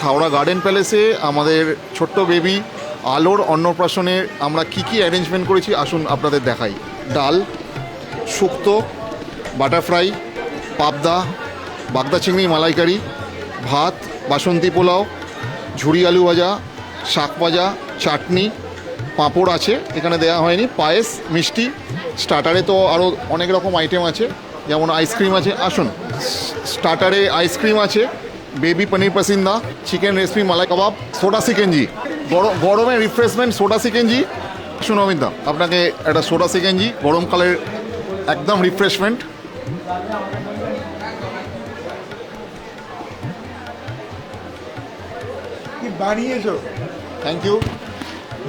Howrah garden প্যালেসে আমাদের ছোট্ট baby আলোর অন্নপ্রাশনে আমরা কি কি অ্যারেঞ্জমেন্ট করেছি আসুন আপনাদের দেখাই। ডাল, শুক্তো, বাটার ফ্রাই, পাবদা, বাগদা চিংড়ি মালাইকারি, ভাত, বাসন্তী পোলাও, ঝুরি আলু ভাজা, শাক ভাজা, চাটনি, পাঁপড় আছে এখানে দেওয়া হয়নি, পায়েস, মিষ্টি। স্টার্টারে তো আরও অনেক রকম আইটেম আছে, যেমন আইসক্রিম আছে। আসুন, স্টার্টারে আইসক্রিম আছে, বেবি পনির পাসিন্দা, চিকেন রেসিপি, মালাই কাবাব, সোডা সিকেঞ্জি, গরমে রিফ্রেশমেন্ট সোডা সিকেঞ্জি। শুন অমিতা, আপনাকে একটা সোডা সিকেঞ্জি গরমকালের একদম রিফ্রেশমেন্ট। কি বানিয়েছো? Thank you.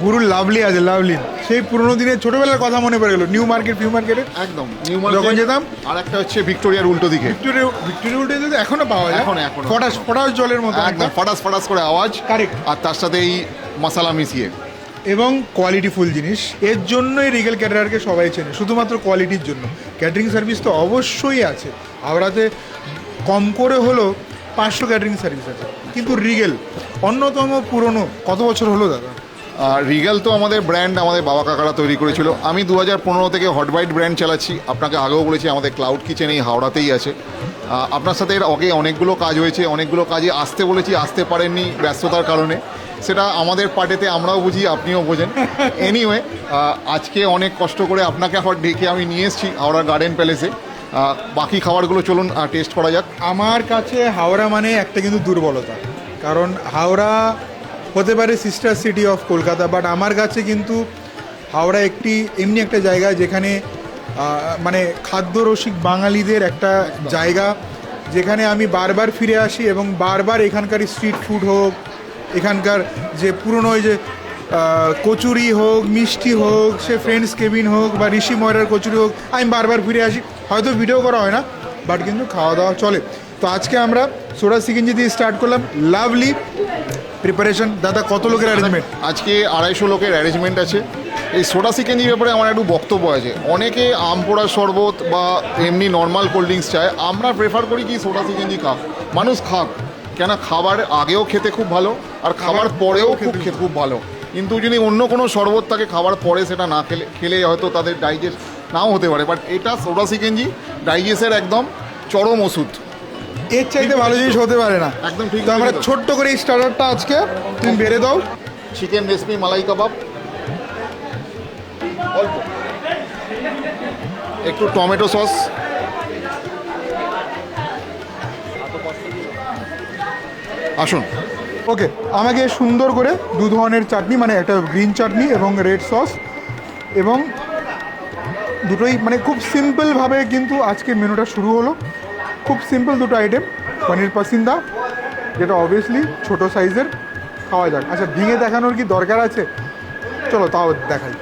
গুরু লাভলি আছে, লাভলি। সেই পুরোনো দিনের ছোটবেলার কথা মনে পড়ে গেল। নিউ মার্কেটে একদম নিউ যখন মার্কেট যেতাম। আর একটা হচ্ছে ভিক্টোরিয়ার উল্টো দিকে। ভিক্টোরিয়া উল্টে যেতে এখনো পাওয়া যায়। এখনো। ফটাস ফটাস জলের মতো একদম ফটাস ফটাস করে আওয়াজ। Correct. আর তার সাথে এই মশলা মিশিয়ে। এবং কোয়ালিটিফুল জিনিস। এর জন্যই রিগেল ক্যাটারারকে সবাই চেনে, শুধুমাত্র কোয়ালিটির জন্য। ক্যাটারিং সার্ভিস তো অবশ্যই আছে। হাওড়াতে কম করে হলো 500 ক্যাটারিং সার্ভিস আছে, কিন্তু রিগেল অন্যতম পুরনো। কত বছর হলো দাদা? রিগাল তো আমাদের ব্র্যান্ড, আমাদের বাবা কাকারা তৈরি করেছিল। আমি 2015 থেকে হটবাইট ব্র্যান্ড চালাচ্ছি। আপনাকে আগেও বলেছি আমাদের ক্লাউড কিচেন এই হাওড়াতেই আছে। আপনার সাথে এর আগে অনেকগুলো কাজ হয়েছে, অনেকগুলো কাজে আসতে বলেছি, আসতে পারেননি ব্যস্ততার কারণে। সেটা আমাদের পার্টিতে আমরাও বুঝি, আপনিও বোঝেন। এনিওয়ে, আজকে অনেক কষ্ট করে আপনাকে আবার ডেকে আমি নিয়ে এসেছি হাওড়া গার্ডেন প্যালেসে। বাকি খাবারগুলো চলুন টেস্ট করা যাক। আমার কাছে হাওড়া মানে একটা কিন্তু দুর্বলতা, কারণ হাওড়া হতে পারে sister city of Kolkata, but আমার কাছে কিন্তু হাওড়া একটি এমনি একটা জায়গা যেখানে মানে খাদ্যরসিক বাঙালিদের একটা জায়গা, যেখানে আমি বারবার ফিরে আসি এবং বারবার এখানকার স্ট্রিট ফুড হোক, এখানকার যে পুরনো ওই যে কচুরি হোক, মিষ্টি হোক, সে ফ্রেন্ডস কেবিন হোক বা ঋষি ময়রার কচুরি হোক, আমি বারবার ফিরে আসি। হয়তো ভিডিও করা হয় না, বাট কিন্তু খাওয়া দাওয়া চলে। তো আজকে আমরা সোডা সিকেঞ্জি দিয়ে স্টার্ট করলাম। Lovely preparation. দাদা, কত লোকের অ্যারেঞ্জমেন্ট? আজকে 250 লোকের অ্যারেঞ্জমেন্ট আছে। এই সোডা সিকেঞ্জির ব্যাপারে আমার একটু বক্তব্য আছে। অনেকে আম পোড়া শরবত বা এমনি নর্মাল কোল্ড ড্রিঙ্কস চায়, আমরা প্রেফার করি কি সোডা সিকেঞ্জি খাক, মানুষ খাক। কেন, খাবার আগেও খেতে খুব ভালো আর খাবার পরেও খুব ভালো। কিন্তু যদি অন্য কোনো শরবত থাকে খাবার পরে সেটা না খেলে হয়তো তাদের ডাইজেস্ট নাও হতে পারে, বাট এটা সোডা সিকেঞ্জি ডাইজেস্টের একদম চরম ওষুধ। এর চাইতে ভালো জিনিস হতে পারে না। একদম ঠিক। তো আমরা ছোট্ট করে এই স্টার্টারটা আজকে তুমি বেড়ে দাও। চিকেন রেসিপি, মালাই কাবাব, অল্প একটু টমেটো সস, আসুন। ওকে, আমাকে সুন্দর করে দু ধরনের চাটনি, মানে একটা গ্রিন চাটনি এবং রেড সস, এবং দুটোই মানে খুব সিম্পলভাবে কিন্তু আজকে মেনুটা শুরু হলো। খুব সিম্পল দুটো আইটেম, পনির পাসিন্দা, যেটা অবভিয়াসলি ছোটো সাইজের, খাওয়া যাক। আচ্ছা, ভেঙে দেখানোর কি দরকার আছে? চলো তাও দেখাই।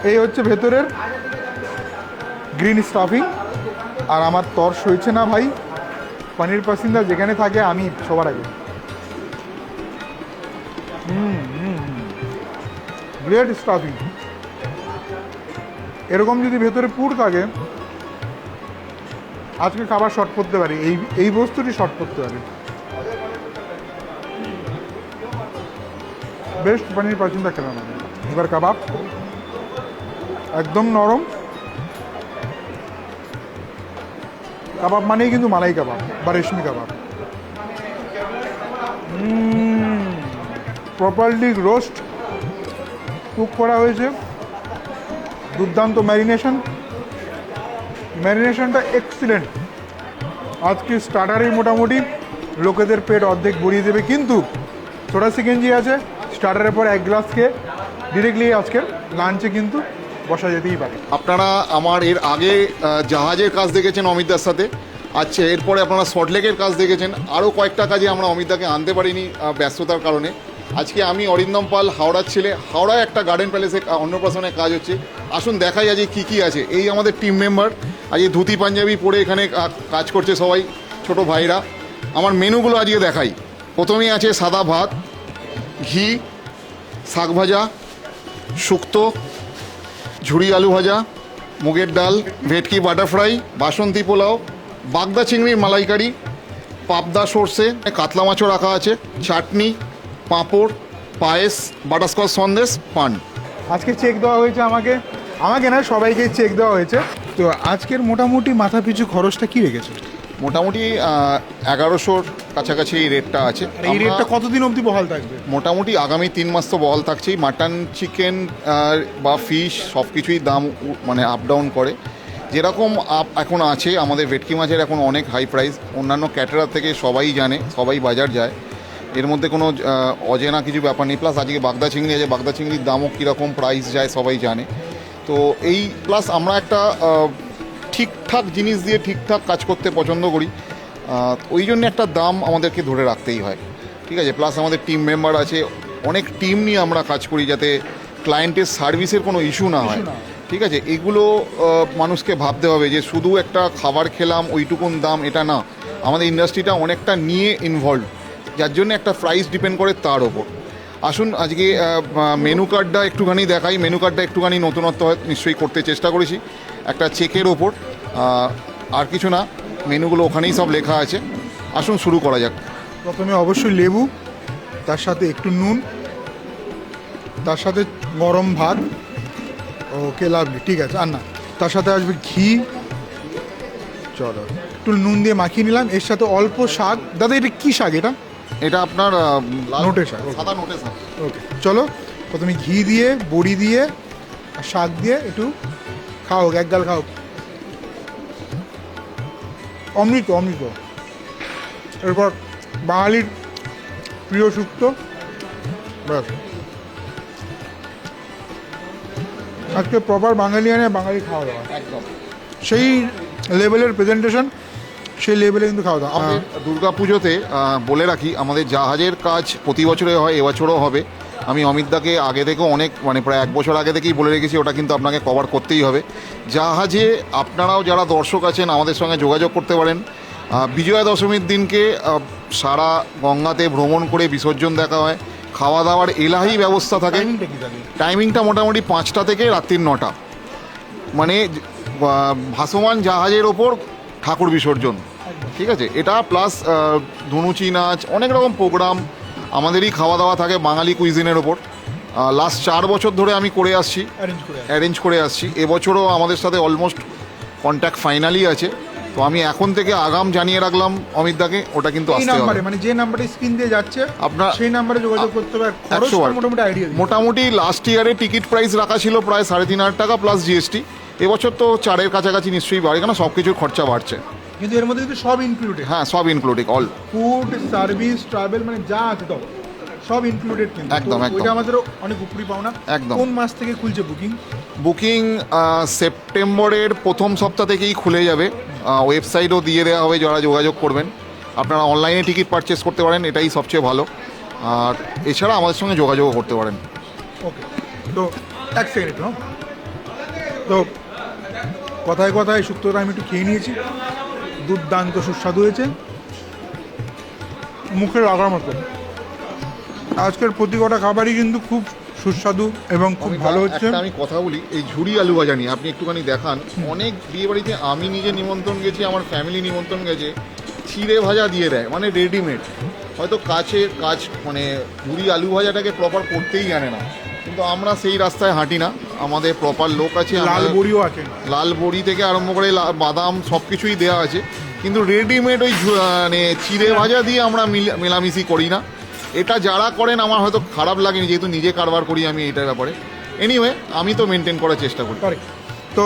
এই হচ্ছে ভেতরের গ্রিন স্টাফিং, আর আমার তর সইছে না ভাই। পনির পাসিন্দা যেখানে থাকে আমি সবার আগে। Great stuffing. এরকম যদি ভেতরে পুর থাকে, আজকে খাবার শর্ট করতে পারি, এই বস্তুটি শর্ট করতে পারি। বেস্ট পনির পাসিন্দা খেলাম আমি। এবার কাবাব একদম নরম। কাবাব মানেই কিন্তু মালাই কাবাব বা রেশমি কাবাব। প্রপারলি রোস্ট কুক করা হয়েছে, দুর্দান্ত ম্যারিনেশনটা এক্সিলেন্ট। আজকে স্টার্টারেই মোটামুটি লোকেদের পেট অর্ধেক ভরিয়ে দেবে, কিন্তু সোডা সিকেঞ্জি আছে, স্টার্টারের পর 1 গ্লাস খেয়ে ডিরেক্টলি আজকের লাঞ্চে কিন্তু বসা যেতেই পারে। আপনারা আমার এর আগে জাহাজের কাজ দেখেছেন অমিতদার সাথে। আচ্ছা, এরপরে আপনারা সল্টলেকের কাজ দেখেছেন। আরও কয়েকটা কাজে আমরা অমিতদাকে আনতে পারিনি ব্যস্ততার কারণে। আজকে আমি অরিন্দম পাল, হাওড়ার ছেলে। হাওড়ায় একটা গার্ডেন প্যালেসে অন্নপ্রাশনের কাজ হচ্ছে। আসুন দেখাই আজকে কী কী আছে। এই আমাদের টিম মেম্বার আজকে ধুতি পাঞ্জাবি পরে এখানে কাজ করছে সবাই, ছোট ভাইরা। আমার মেনুগুলো আজকে দেখাই। প্রথমেই আছে সাদা ভাত, ঘি, শাক ভাজা, শুক্তো, ঝুরি আলু ভাজা, মুগের ডাল, ভেটকি বাটার ফ্রাই, বাসন্তী পোলাও, বাগদা চিংড়ির মালাইকারি, পাবদা সর্ষে, কাতলা মাছও রাখা আছে, চাটনি, পাঁপড়, পায়েস, বাটারস্কচ সন্দেশ, পান। আজকে চেক দেওয়া হয়েছে আমাকে না, সবাইকে চেক দেওয়া হয়েছে। তো আজকের মোটামুটি মাথা পিছু খরচটা কি রেখেছে? মোটামুটি 1100-র কাছাকাছি এই রেটটা আছে। আর এই রেটটা কতদিন অবধি বহাল থাকবে? মোটামুটি আগামী 3 মাস তো বহাল থাকছেই। মাটন, চিকেন বা ফিশ সব কিছুই দাম মানে আপ ডাউন করে। যেরকম আপ এখন আছে, আমাদের ভেটকি মাছের এখন অনেক হাই প্রাইস, অন্যান্য ক্যাটারার থেকে সবাই জানে, সবাই বাজার যায়, এর মধ্যে কোনো অজেনা কিছু ব্যাপার নেই। প্লাস আজকে বাগদা চিংড়ি আছে, বাগদা চিংড়ির দামও কীরকম প্রাইস যায় সবাই জানে। তো এই প্লাস আমরা একটা ঠিকঠাক জিনিস দিয়ে ঠিকঠাক কাজ করতে পছন্দ করি, ওই জন্য একটা দাম আমাদেরকে ধরে রাখতেই হয়, ঠিক আছে। প্লাস আমাদের টিম মেম্বার আছে, অনেক টিম নিয়ে আমরা কাজ করি যাতে ক্লায়েন্টের সার্ভিসের কোনো ইস্যু না হয়, ঠিক আছে। এগুলো মানুষকে ভাবতে হবে যে শুধু একটা খাবার খেলাম ওইটুকুন দাম, এটা না। আমাদের ইন্ডাস্ট্রিটা অনেকটা নিয়ে ইনভলভ, যার জন্য একটা প্রাইস ডিপেন্ড করে তার ওপর। আসুন আজকে মেনু কার্ডটা একটুখানি দেখাই। মেনু কার্ডটা একটুখানি নতুনত্ব নিশ্চয়ই করতে চেষ্টা করেছি, একটা চেকের ওপর, আর কিছু না। মেনুগুলো ওখানেই সব লেখা আছে। আসুন শুরু করা যাক। প্রথমে অবশ্যই লেবু, তার সাথে একটু নুন, তার সাথে গরম ভাত। ওকে, লাভলি, ঠিক আছে। আর না, তার সাথে আসবে ঘি। চলো একটু নুন দিয়ে মাখিয়ে নিলাম, এর সাথে অল্প শাক। দাদা এটা কি শাক? এটা আপনার নোটে শাক, সাদা নোটে শাক। ওকে, চলো প্রথমে ঘি দিয়ে, বড়ি দিয়ে আর শাক দিয়ে একটু খাও, একগাল খাও। অমৃত অমৃত। এরপর বাঙালির প্রিয় শুক্তো, ব্যাস। আজকে প্রপার বাঙালিয়ানে বাঙালি খাওয়া দাওয়া, একদম সেই লেভেলের প্রেজেন্টেশন, সেই লেভেলে কিন্তু খাওয়া দাওয়া। দুর্গা পুজোতে বলে রাখি, আমাদের জাহাজের কাজ প্রতি বছরে হয়, এবছরও হবে। আমি অমিতদাকে আগে থেকেও অনেক মানে প্রায় 1 বছর আগে থেকেই বলে রেখেছি, ওটা কিন্তু আপনাকে কভার করতেই হবে। জাহাজে আপনারাও যারা দর্শক আছেন আমাদের সঙ্গে যোগাযোগ করতে পারেন। বিজয়া দশমীর দিনকে সারা গঙ্গাতে ভ্রমণ করে বিসর্জন দেখা হয়, খাওয়া দাওয়ার এলাহি ব্যবস্থা থাকে। টাইমিংটা মোটামুটি 5টা থেকে রাত্রির 9টা, মানে ভাসমান জাহাজের ওপর ঠাকুর বিসর্জন, ঠিক আছে। এটা প্লাস ধনুচি নাচ, অনেক রকম প্রোগ্রাম, আমাদেরই খাওয়া দাওয়া থাকে বাঙালি কুইজিনের ওপর। লাস্ট 4 বছর ধরে আমি করে আসছি, অ্যারেঞ্জ করে আসছি। এবছরও আমাদের সাথে অলমোস্ট কন্ট্যাক্ট ফাইনালি আছে। তো আমি এখন থেকে আগাম জানিয়ে রাখলাম অমিতদাকে, ওটা কিন্তু আসতে হবে। মানে যে নাম্বারে স্ক্রিন দিয়ে যাচ্ছে আপনার সেই নাম্বারে যোগাযোগ করতে হবে। খরচটা মোটামুটি আইডিয়া, মোটামুটি লাস্ট ইয়ারে টিকিট প্রাইস রাখা ছিল প্রায় 3,500 টাকা প্লাস জিএসটি। এবছর তো 4-এর কাছাকাছি নিশ্চয়ই বাড়ে, কেন সব কিছুর খরচা বাড়ছে। কিন্তু এর মধ্যে কিন্তু সব ইনক্লুডেড। হ্যাঁ, সব including, all food, service, travel, মানে যা আছে তো সব ইনক্লুডেড। কিন্তু একদম একদম ওইটা আমাদের অনেক উপরি পাওনা। একদম। কোন মাস থেকে খুলছে বুকিং? বুকিং সেপ্টেম্বরের প্রথম সপ্তাহ থেকেই খুলে যাবে। ওয়েবসাইটও দিয়ে দেওয়া হবে, যারা যোগাযোগ করবেন। আপনারা অনলাইনে টিকিট পারচেস করতে পারেন, এটাই সবচেয়ে ভালো। আর এছাড়া আমাদের সঙ্গে যোগাযোগও করতে পারেন। ওকে, তো এক সেকেন্ড। তো কথায় কথায় শুক্তোটা আমি একটু খেয়ে নিয়েছি, দুর্দান্ত সুস্বাদু হয়েছে, মুখে লাগার মতো। আজকের প্রতি কটা খাবারই কিন্তু খুব সুস্বাদু এবং খুব ভালো হচ্ছে। আমি কথা বলি, এই ঝুড়ি আলু ভাজা নিয়ে আপনি একটুখানি দেখান। অনেক বিয়ে বাড়িতে আমি নিজে নিমন্ত্রণ গেছি, আমার ফ্যামিলি নিমন্ত্রণ গেছে, চিড়ে ভাজা দিয়ে দেয়, মানে রেডিমেড। হয়তো কাজ মানে ঝুড়ি আলু ভাজাটাকে প্রপার করতেই জানে না, কিন্তু আমরা সেই রাস্তায় হাঁটি না, আমাদের প্রপার লোক আছে। লাল বড়িও আছে, লাল বড়ি থেকে আরম্ভ করে বাদাম সব কিছুই দেওয়া আছে, কিন্তু রেডিমেড ওই মানে চিড়ে ভাজা দিয়ে আমরা মেলামিশি করি না। এটা যারা করেন আমার হয়তো খারাপ লাগেনি, যেহেতু নিজে কারবার করি আমি এইটার ব্যাপারে। এনিওয়ে, আমি তো মেনটেন করার চেষ্টা করি। তো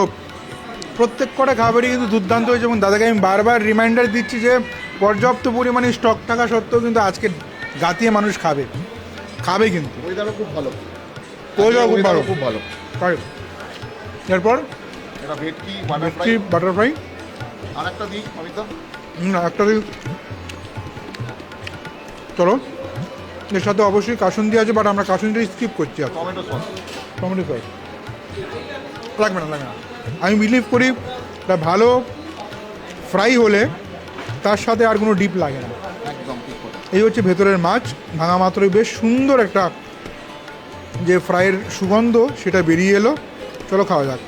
প্রত্যেক কটা খাবারই কিন্তু দুর্দান্ত হয়েছে, এবং দাদাকে আমি বারবার রিমাইন্ডার দিচ্ছি যে পর্যাপ্ত পরিমাণে স্টক থাকা সত্ত্বেও কিন্তু আজকে গাতিয়ে মানুষ খাবে কিন্তু। ওয়েদারও খুব ভালো, খুব ভালো। এরপর এটা ভেটকি বাটার ফ্রাই, আর একটা দিই অমিতা। একটা দিই। চলো, এর সাথে অবশ্যই কাসুন্দি আছে, বাট আমরা কাসুন্দি স্কিপ করছি। টমেটো সস লাগবে না। আমি বিলিভ করি এটা ভালো ফ্রাই হলে তার সাথে আর কোনো ডিপ লাগে না। একদম। এই হচ্ছে ভেতরের মাছ, ভাঙা মাত্রই বেশ সুন্দর একটা যে ফ্রাইয়ের সুগন্ধ সেটা বেরিয়ে এলো। চলো খাওয়া যাক।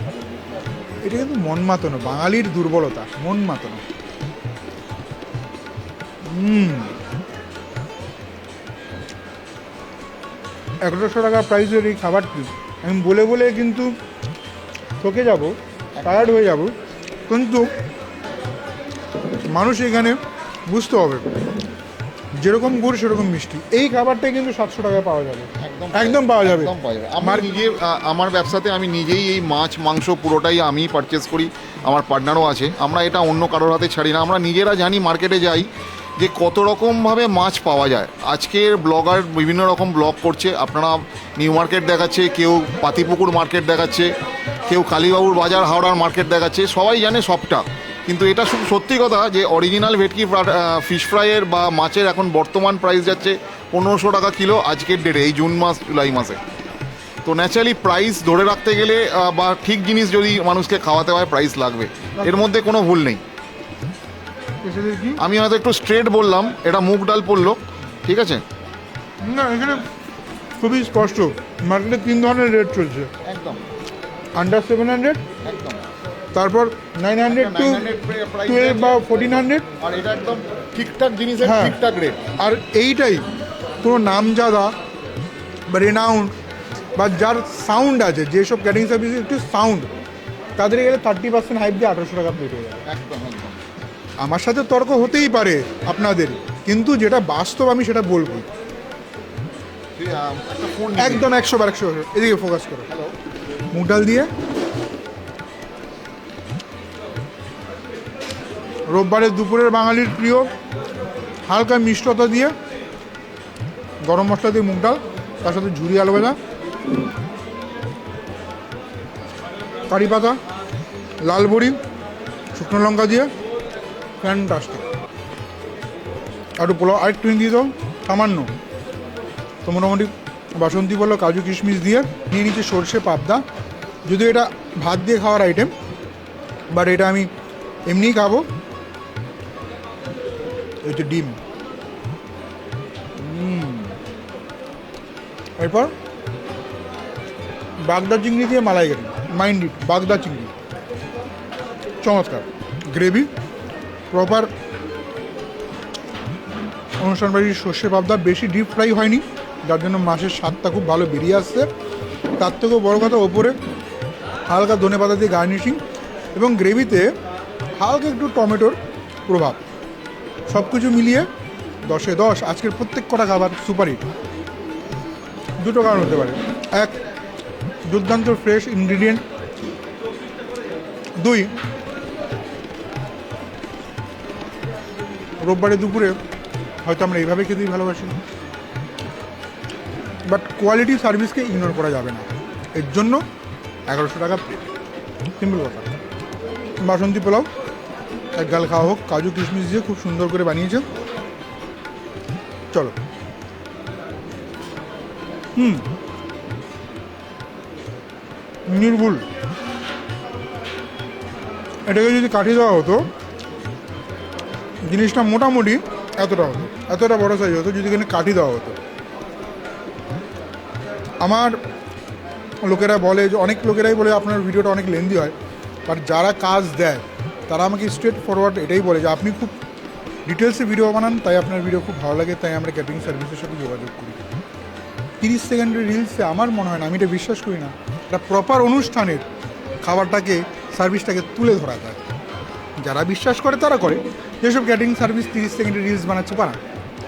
এটা কিন্তু মন মাতানো, বাঙালির দুর্বলতা, মন মাতানো। $1100 টাকা প্রাইসের এই খাবারটি আমি বলে বলে কিন্তু থকে যাব, টায়ার্ড হয়ে যাব, কিন্তু মানুষ এখানে বুঝতে হবে যেরকম গুড় সেরকম মিষ্টি। এই খাবারটা কিন্তু 700 টাকায় পাওয়া যাবে, একদম পাওয়া যাবে। আমার ব্যবসাতে আমি নিজেই এই মাছ মাংস পুরোটাই আমি পারচেস করি, আমার পার্টনারও আছে। আমরা এটা অন্য কারোর হাতে ছাড়ি না, আমরা নিজেরা জানি, মার্কেটে যাই যে কত রকমভাবে মাছ পাওয়া যায়। আজকের ব্লগার বিভিন্ন রকম ব্লগ করছে, আপনারা নিউ মার্কেট দেখাচ্ছে, কেউ পাতিপুকুর মার্কেট দেখাচ্ছে, কেউ কালীবাবুর বাজার হাওড়ার মার্কেট দেখাচ্ছে, সবাই জানে সবটা। কিন্তু এটা সত্যি কথা যে অরিজিনাল ভেটকি ফিশ ফ্রাইয়ের বা মাছের এখন বর্তমান প্রাইস যাচ্ছে 1500 টাকা কিলো আজকের ডেটে, এই জুন মাস জুলাই মাসে। তো ন্যাচারালি প্রাইস ধরে রাখতে গেলে বা ঠিক জিনিস যদি মানুষকে খাওয়াতে হয় প্রাইস লাগবে, এর মধ্যে কোনো ভুল নেই। আমি হয়তো একটু স্ট্রেট বললাম, এটা মুগ ডাল পড়লো, ঠিক আছে না? এখানে খুবই স্পষ্ট মার্কেটে 3 ধরনের রেট চলছে, একদম আন্ডার 700, একদম, তারপর 900 টু 12 বা 1400, আর এটা একদম ঠিকঠাক জিনিসের হ্যাঁ। ঠিকঠাক রেট। আর এইটাই কোনো নামজাদা বা রেনাউন্ড বা যার সাউন্ড আছে, যেসব ক্যাটারিং সার্ভিস একটু সাউন্ড, তাদের গেলে 30% হাইপ দিয়ে 1800 টাকা প্লেট হয়ে যাবে। একদম একদম। আমার সাথে তর্ক হতেই পারে আপনাদের, কিন্তু যেটা বাস্তব আমি সেটা বলবো। একটা ফোন একদম 100 এদিকে ফোকাস করো। মুগ ডাল দিয়ে রোববারের দুপুরের বাঙালির প্রিয় হালকা মিষ্টতা দিয়ে গরম মশলা দিয়ে মুগ ডাল, তার সাথে ঝুরি আলু ভাজা, কারি পাতা, লাল বড়ি, শুকনো লঙ্কা দিয়ে ফ্যান্টাস্টিক। একটু পোলাও আরেকটু দিয়ে দাও সামান্য, তো মোটামুটি বাসন্তী পোলাও কাজু কিশমিশ দিয়ে নিয়ে নিচ্ছে সর্ষে পাবদা। যদিও এটা ভাত দিয়ে খাওয়ার আইটেম, বাট এটা আমি এমনিই খাবো। এই যে ডিম, এরপর বাগদা চিংড়ি দিয়ে মালাইকারি, মাইন্ড ইট, বাগদা চিংড়ি চমৎকার গ্রেভি, প্রপার অনুষ্ঠান বাড়ির সর্ষে পাবদা, বেশি ডিপ ফ্রাই হয়নি, যার জন্য মাছের স্বাদটা খুব ভালো বেরিয়ে আসছে। তার থেকেও বড় কথা, ওপরে হালকা ধনেপাতা দিয়ে গার্নিশিং এবং গ্রেভিতে হালকা একটু টমেটোর প্রভাব, সব কিছু মিলিয়ে 10-এ 10। আজকের প্রত্যেক কটা খাবার সুপারহিট। দুটো কারণ হতে পারে: এক, দুর্দান্ত ফ্রেশ ইনগ্রিডিয়েন্ট; 2, রোববারে দুপুরে হয়তো আমরা এইভাবে খেতেই ভালোবাসি, বাট কোয়ালিটি সার্ভিসকে ইগনোর করা যাবে না, এর জন্য 1100 টাকা প্লেট। সিম্পল কথা। বাসন্তী পোলাও এক গাল খাওয়া হোক, কাজু কিশমিশ দিয়ে খুব সুন্দর করে বানিয়েছে। চলো। নির্ভুল। এটাকে যদি কাঠি দেওয়া হতো, জিনিসটা মোটামুটি এতটা হতো, এতটা বড় সাইজ হতো যদি এখানে কাঠি দেওয়া হতো। আমার লোকেরা বলে, যে অনেক লোকেরাই বলে আপনার ভিডিওটা অনেক লেন্দি হয়, বাট যারা কাজ দেয় তারা আমাকে স্ট্রেট ফরওয়ার্ড এটাই বলে যে আপনি খুব ডিটেলসে ভিডিও বানান, তাই আপনার ভিডিও খুব ভালো লাগে, তাই আমরা ক্যাটারিং সার্ভিসের সাথে যোগাযোগ করি। 30 সেকেন্ডের রিলসে আমার মনে হয় না, আমি এটা বিশ্বাস করি না, এটা প্রপার অনুষ্ঠানের খাবারটাকে, সার্ভিসটাকে তুলে ধরা যায়। যারা বিশ্বাস করে তারা করে, যেসব ক্যাটারিং সার্ভিস 30 সেকেন্ডের রিলস বানাচ্ছে পারা,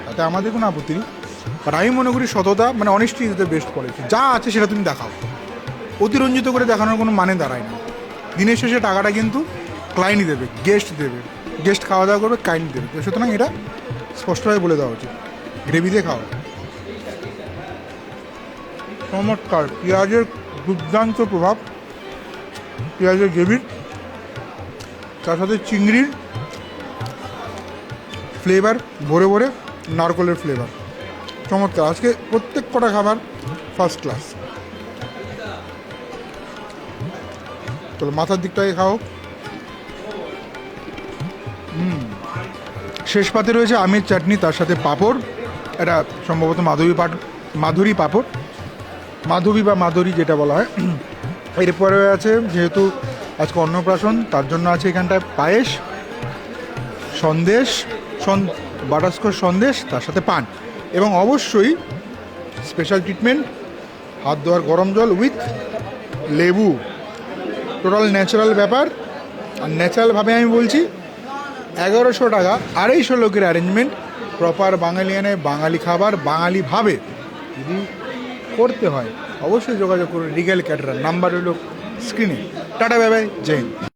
তাতে আমাদের কোনো আপত্তি নেই। বাট আমি মনে করি সততা, মানে honesty is the best policy. যা আছে সেটা তুমি দেখাও, অতিরঞ্জিত করে দেখানোর কোনো মানে দাঁড়ায় না। দিনের শেষে টাকাটা কিন্তু ক্লায়েন্টই দেবে, গেস্ট দেবে, গেস্ট খাওয়া দাওয়া করবে, ক্লায়েন্ট দেবে। তো সুতরাং এটা স্পষ্টভাবে বলে দেওয়া উচিত। গ্রেভি দিয়ে খাওয়া চমৎকার, পেঁয়াজের দুর্দান্ত প্রভাব, পেঁয়াজের গ্রেভির, তার সাথে চিংড়ির ফ্লেভার, ভরে ভরে নারকলের ফ্লেভার, চমৎকার। আজকে প্রত্যেক কটা খাবার ফার্স্ট ক্লাস। তো মাথার দিকটাকে খাও। শেষ পাতে রয়েছে আমের চাটনি, তার সাথে পাঁপড়, এটা সম্ভবত মাধুরী পাঁপড়, মাধবী বা মাধুরী যেটা বলা হয়। এরপরে আছে, যেহেতু আজকে অন্নপ্রাশন, তার জন্য আছে এখানটায় পায়েস, সন্দেশ, বাটারস্কচ সন্দেশ, তার সাথে পান, এবং অবশ্যই স্পেশাল ট্রিটমেন্ট, হাত ধোয়ার গরম জল উইথ লেবু। টোটাল ন্যাচারাল ব্যাপার। আর ন্যাচারালভাবে আমি বলছি 1100 টাকা 250 লোকের অ্যারেঞ্জমেন্ট, প্রপার বাঙালিয়ানে বাঙালি খাবার বাঙালিভাবে যদি করতে হয় অবশ্যই যোগাযোগ করুন রিগেল ক্যাটারার। নাম্বার হলো স্ক্রিনে। টাটা, বাই বাই, জয় হিন্দ।